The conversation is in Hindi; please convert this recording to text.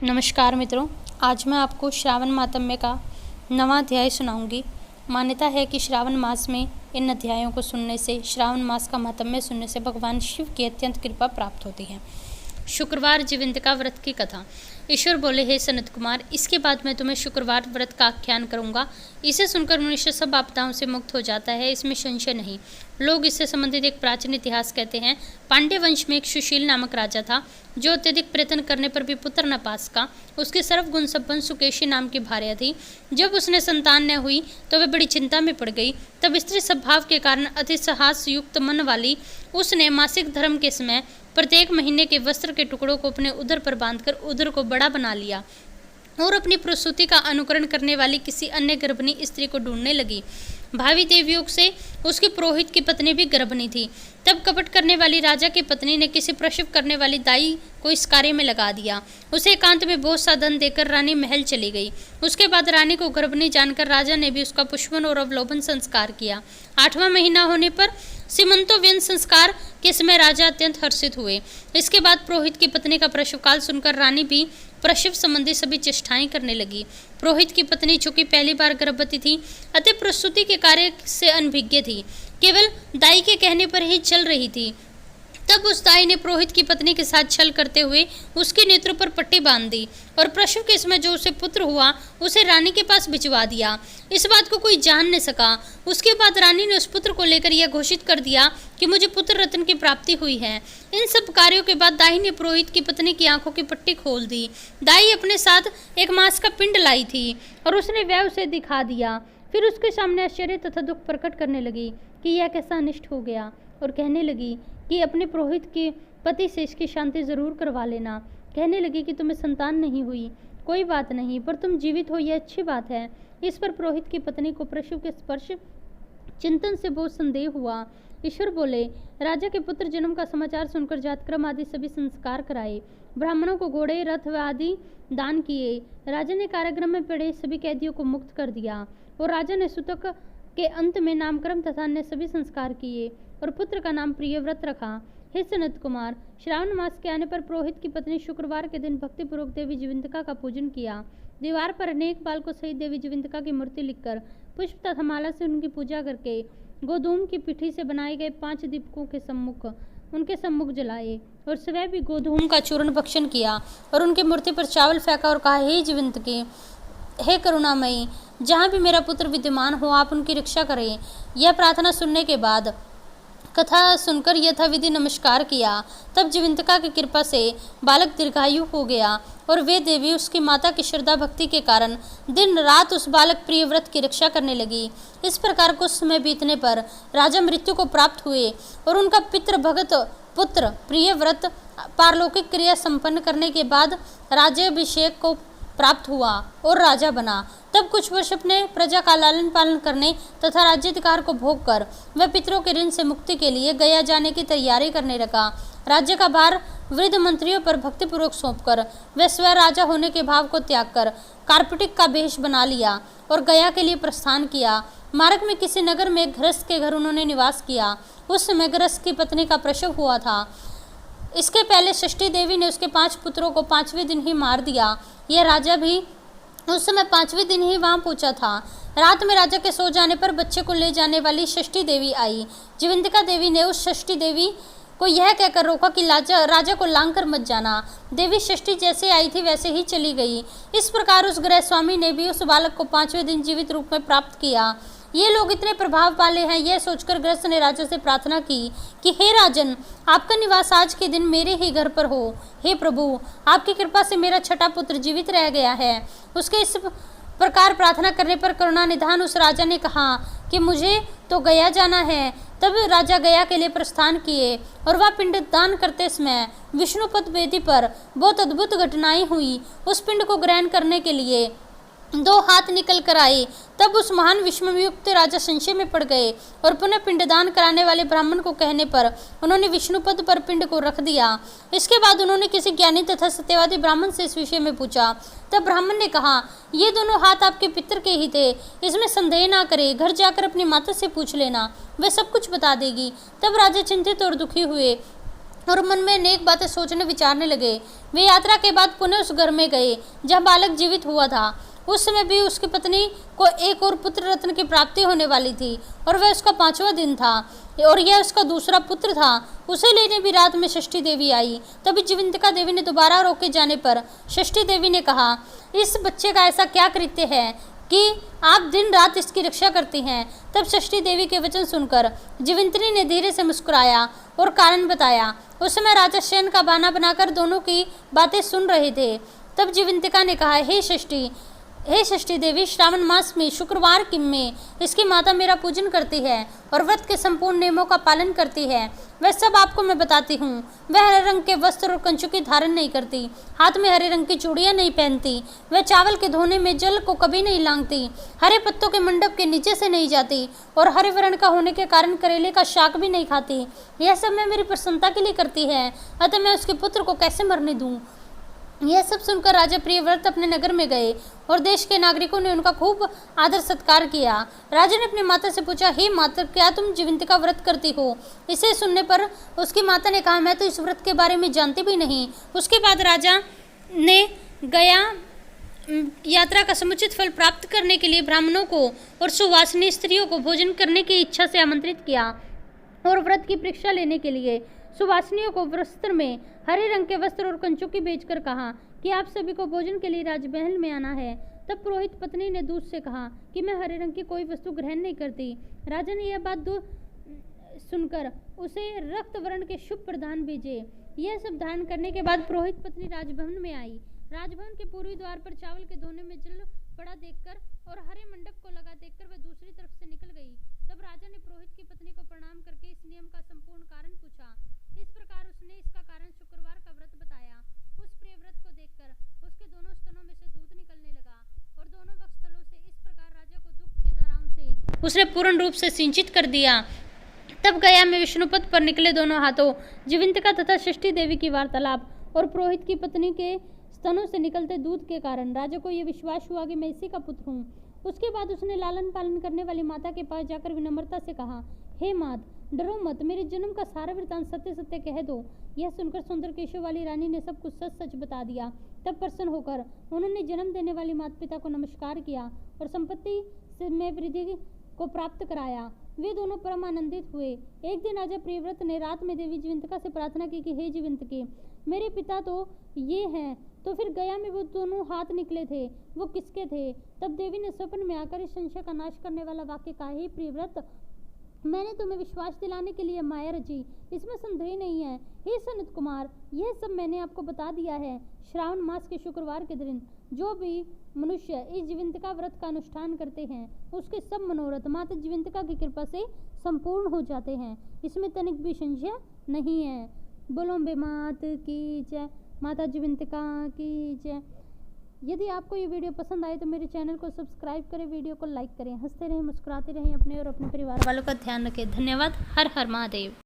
नमस्कार मित्रों, आज मैं आपको श्रावण मातम्य का 9वां अध्याय सुनाऊंगी। मान्यता है कि श्रावण मास में इन अध्यायों को सुनने से, श्रावण मास का मातम्य सुनने से भगवान शिव की अत्यंत कृपा प्राप्त होती है। शुक्रवार जीवंतिका व्रत की कथा। ईश्वर बोले, हे सनत कुमार, इसके बाद मैं तुम्हें शुक्रवार व्रत का आख्यान करूंगा। इसे सुनकर मनुष्य सब आपदाओं से मुक्त हो जाता है, इसमें संशय नहीं। लोग इससे संबंधित एक प्राचीन इतिहास कहते हैं। पांड्य वंश में एक सुशील नामक राजा था, जो अत्यधिक प्रयत्न करने पर भी पुत्र न पा सका। उसकी सर्वगुण संपन्न सुकेशी नाम की भार्या थी। जब उसने संतान न हुई तो वह बड़ी चिंता में पड़ गई। तब स्त्री स्वभाव के कारण अति साहस युक्त मन वाली उसने मासिक धर्म के समय प्रत्येक महीने के वस्त्र के टुकड़ों को अपने उदर पर बांधकर उदर को बड़ा बना लिया और अपनी प्रसूति का अनुकरण करने वाली किसी अन्य गर्भिणी स्त्री को ढूंढने लगी। भावी देवयुग से उसकी पुरोहित की पत्नी भी गर्भिणी थी। तब कपट करने वाली राजा की पत्नी ने किसी प्रसव करने वाली दाई को इस कार्य में लगा दिया। उसे एकांत में बहुत सा धन देकर रानी महल चली गई। उसके बाद रानी को गर्भिणी जानकर राजा ने भी उसका पुष्पन और अवलोकन संस्कार किया। 8वां महीना होने पर सीमंतोव्यन संस्कार के समय राजा अत्यंत हर्षित हुए। इसके बाद पुरोहित की पत्नी का प्रसव काल सुनकर रानी भी प्रसव संबंधी सभी चेष्टाएं करने लगी। पुरोहित की पत्नी, चूंकि पहली बार गर्भवती थी, अतः प्रसूति के कार्य से अनभिज्ञ थी, केवल दाई के कहने पर ही चल रही थी। तब उस दाई ने पुरोहित की पत्नी के साथ छल करते हुए उसके नेत्रों पर पट्टी बांध दी और प्रसव के समय जो उसे पुत्र हुआ उसे रानी के पास भिजवा दिया। इस बात को कोई जान न सका। उसके बाद रानी ने उस पुत्र को लेकर यह घोषित कर दिया कि मुझे पुत्र रत्न की प्राप्ति हुई है। इन सब कार्यों के बाद दाई ने पुरोहित की पत्नी की आंखों की पट्टी खोल दी। दाई अपने साथ एक मांस का पिंड लाई थी और उसने वह उसे दिखा दिया। फिर उसके सामने आश्चर्य तथा दुख प्रकट करने लगी कि यह कैसा अनिष्ट हो गया, और कहने लगी कि अपने पुरोहित के पति से इसकी शांति जरूर करवा लेना। कहने लगी कि तुम्हें संतान नहीं हुई, कोई बात नहीं, पर तुम जीवित हो, यह अच्छी बात है। इस पर पुरोहित की पत्नी को प्रसव के स्पर्श चिंतन से बहुत संदेह हुआ। ईश्वर बोले, राजा के पुत्र जन्म का समाचार सुनकर जातक्रम आदि सभी संस्कार कराए। ब्राह्मणों को घोड़े, रथ आदि दान किए। राजा ने कारागृह में पड़े सभी कैदियों को मुक्त कर दिया और राजा ने सूतक के अंत में नामकर्म तथा अन्य सभी संस्कार किए और पुत्र का नाम प्रियव्रत रखा। हे सनत कुमार, श्रावण मास के आने पर पुरोहित की पत्नी शुक्रवार के दिन भक्तिपूर्वक देवी जीवंतिका का पूजन किया। दीवार पर अनेक बालकों सहित देवी जीवंतिका की मूर्ति लिखकर पुष्प तथा माला से उनकी पूजा करके गोधूम की पिठी से बनाए गए 5 दीपकों के उनके सम्मुख जलाए और स्वयं भी गोधूम का चूर्ण भक्षण किया और उनकी मूर्ति पर चावल फेंका और कहा, हे जीवंतिके, हे करुणामयी, जहाँ भी मेरा पुत्र विद्यमान हो आप उनकी रक्षा करें। यह प्रार्थना सुनने के बाद कथा सुनकर यथाविधि नमस्कार किया। तब जीवंतिका की कृपा से बालक दीर्घायु हो गया और वे देवी उसकी माता की श्रद्धा भक्ति के कारण दिन रात उस बालक प्रियव्रत की रक्षा करने लगी। इस प्रकार कुछ समय बीतने पर राजा मृत्यु को प्राप्त हुए और उनका पितृ भगत पुत्र प्रियव्रत पारलौकिक क्रिया संपन्न करने के बाद राज्याभिषेक को प्राप्त हुआ और राजा बना। तब कुछ वर्ष अपने प्रजा का लालन पालन करने तथा राज्याधिकार को भोग कर वह पितरों के ऋण से मुक्ति के लिए गया जाने की तैयारी करने लगा। राज्य का भार वृद्ध मंत्रियों पर भक्तिपूर्वक सौंपकर वह स्वयं राजा होने के भाव को त्याग कर कार्पटिक का वेश बना लिया और गया के लिए प्रस्थान किया। मार्ग में किसी नगर में गृहस्थ के घर उन्होंने निवास किया। उस समय गृहस्थ की पत्नी का प्रसव हुआ था। इसके पहले षष्ठी देवी ने उसके 5 पुत्रों को 5वें दिन ही मार दिया। यह राजा भी उस समय 5वें दिन ही वहां पहुंचा था। रात में राजा के सो जाने पर बच्चे को ले जाने वाली षष्ठी देवी आई। जीवंतिका देवी ने उस षष्ठी देवी को यह कहकर रोका कि राजा को लांग कर मत जाना। देवी षष्ठी जैसे आई थी वैसे ही चली गई। इस प्रकार उस गृह स्वामी ने भी उस बालक को 5वें दिन जीवित रूप में प्राप्त किया। ये लोग इतने प्रभाव वाले हैं, यह सोचकर गृहस्थ ने राजा से प्रार्थना की कि हे राजन, आपका निवास आज के दिन मेरे ही घर पर हो। हे प्रभु, आपकी कृपा से मेरा छठा पुत्र जीवित रह गया है। उसके इस प्रकार प्रार्थना करने पर करुणा निधान उस राजा ने कहा कि मुझे तो गया जाना है। तब राजा गया के लिए प्रस्थान किए और वह पिंड दान करते समय विष्णुपद वेदी पर बहुत अद्भुत घटनाएं हुई। उस पिंड को ग्रहण करने के लिए 2 हाथ निकल कर आए। तब उस महान विस्मयुक्त राजा संशय में पड़ गए और पुनः पिंडदान कराने वाले ब्राह्मण को कहने पर उन्होंने विष्णुपद पर पिंड को रख दिया। इसके बाद उन्होंने किसी ज्ञानी तथा सत्यवादी ब्राह्मण से इस विषय में पूछा। तब ब्राह्मण ने कहा, ये दोनों हाथ आपके पितर के ही थे, इसमें संदेह ना करे। घर जाकर अपनी माता से पूछ लेना, वह सब कुछ बता देगी। तब राजा चिंतित और दुखी हुए और मन में अनेक बातें सोचने विचारने लगे। वे यात्रा के बाद पुनः उस घर में गए जहाँ बालक जीवित हुआ था। उस समय भी उसकी पत्नी को एक और पुत्र रत्न की प्राप्ति होने वाली थी और वह उसका 5वां दिन था और यह उसका दूसरा पुत्र था। उसे लेने भी रात में षष्ठी देवी आई। तभी जीवंतिका देवी ने दोबारा रोके जाने पर षष्ठी देवी ने कहा, इस बच्चे का ऐसा क्या कृत्य है कि आप दिन रात इसकी रक्षा करती हैं। तब षष्ठी देवी के वचन सुनकर जीवंतिनी ने धीरे से मुस्कुराया और कारण बताया। उस समय राजा शयन का बहाना बनाकर दोनों की बातें सुन रहे थे। तब जीवंतिका ने कहा, हे षष्ठी देवी, श्रावण मास में शुक्रवार की में इसकी माता मेरा पूजन करती है और व्रत के संपूर्ण नियमों का पालन करती है। वह सब आपको मैं बताती हूँ। वह हरे रंग के वस्त्र और कंचों की धारण नहीं करती, हाथ में हरे रंग की चूड़ियाँ नहीं पहनती, वह चावल के धोने में जल को कभी नहीं लांघती, हरे पत्तों के मंडप के नीचे से नहीं जाती और हरे वर्ण का होने के कारण करेले का शाक भी नहीं खाती। यह सब मैं मेरी प्रसन्नता के लिए करती है, अतः मैं उसके पुत्र को कैसे मरने दूँ। यह सब सुनकर राजा प्रियव्रत अपने नगर में गए और देश के नागरिकों ने उनका खूब आदर सत्कार किया। राजा ने अपनी माता से पूछा, हे माता, क्या तुम जीवंतिका व्रत करती हो? इसे सुनने पर उसकी माता ने कहा, मैं तो इस व्रत के बारे में जानती भी नहीं। उसके बाद राजा ने गया यात्रा का समुचित फल प्राप्त करने के लिए ब्राह्मणों को और सुवासिनी स्त्रियों को भोजन करने की इच्छा से आमंत्रित किया और व्रत की परीक्षा लेने के लिए सुवासिनियों को वस्त्र में हरे रंग के वस्त्र और कंचों की बेचकर कहा कि आप सभी को भोजन के लिए राजमहल में आना है। तब पुरोहित पत्नी ने दूत से कहा कि मैं हरे रंग की कोई वस्तु ग्रहण नहीं करती। राजा ने यह बात सुनकर उसे रक्त वर्ण के शुभ प्रदान भेजे। यह सब धारण करने के बाद पुरोहित पत्नी राजभवन में आई। राजभवन के पूर्वी द्वार पर चावल के धोने में जल पड़ा देखकर और हरे मंडप को लगा देखकर वह दूसरी तरफ से निकल गई। तब राजा ने पुरोहित की पत्नी को प्रणाम करके इस नियम का संपूर्ण कारण पूछा। इस प्रकार उसने इसका कारण शुक्रवार का व्रत बताया। उस प्रिय व्रत को देखकर उसके दोनों स्तनों में से दूध निकलने लगा और दोनों वक्षस्थलों से इस प्रकार राजा को दुग्ध की धाराओं से उसने पूर्ण रूप से सिंचित कर दिया। तब गया में विष्णुपद पर निकले दोनों हाथों जीवंतिका तथा षष्ठी देवी की वार्तालाप और पुरोहित की पत्नी के स्तनों से निकलते दूध के कारण राजा को यह विश्वास हुआ कि मैं इसी का पुत्र हूँ। उसके बाद उसने लालन पालन करने वाली माता के पास जाकर विनम्रता से कहा, हे मात, डरो मत, मेरे जन्म का सारा वृतांत सत्य सत्य कह दो। यह सुनकर सुंदर केशव वाली रानी ने सब कुछ सच सच बता दिया। तब प्रसन्न होकर उन्होंने जन्म देने वाली माता पिता को नमस्कार किया और संपत्ति में वृद्धि को प्राप्त कराया। वे दोनों परम आनंदित हुए। एक दिन राजा प्रियव्रत ने रात में देवी जीवंतिका से प्रार्थना की कि हे जीवंतिके, मेरे पिता तो ये हैं, तो फिर गया में वो दोनों हाथ निकले थे, वो किसके थे? तब देवी ने स्वप्न में आकर इस संशय का नाश करने वाला वाक्य कहा, हे प्रियव्रत, मैंने तुम्हें विश्वास दिलाने के लिए माया रची, इसमें संदेह नहीं है। हे सनत कुमार, यह सब मैंने आपको बता दिया है। श्रावण मास के शुक्रवार के दिन जो भी मनुष्य इस जीवंतिका व्रत का अनुष्ठान करते हैं उसके सब मनोरथ माता जीवंतिका की कृपा से संपूर्ण हो जाते हैं। इसमें तनिक भी संशय नहीं है। बोलो अम्बे मात की जय, माता जीवंतिका की जय। यदि आपको ये वीडियो पसंद आए तो मेरे चैनल को सब्सक्राइब करें, वीडियो को लाइक करें, हंसते रहें, मुस्कुराते रहें, अपने और अपने परिवार वालों का ध्यान रखें। धन्यवाद। हर हर महादेव।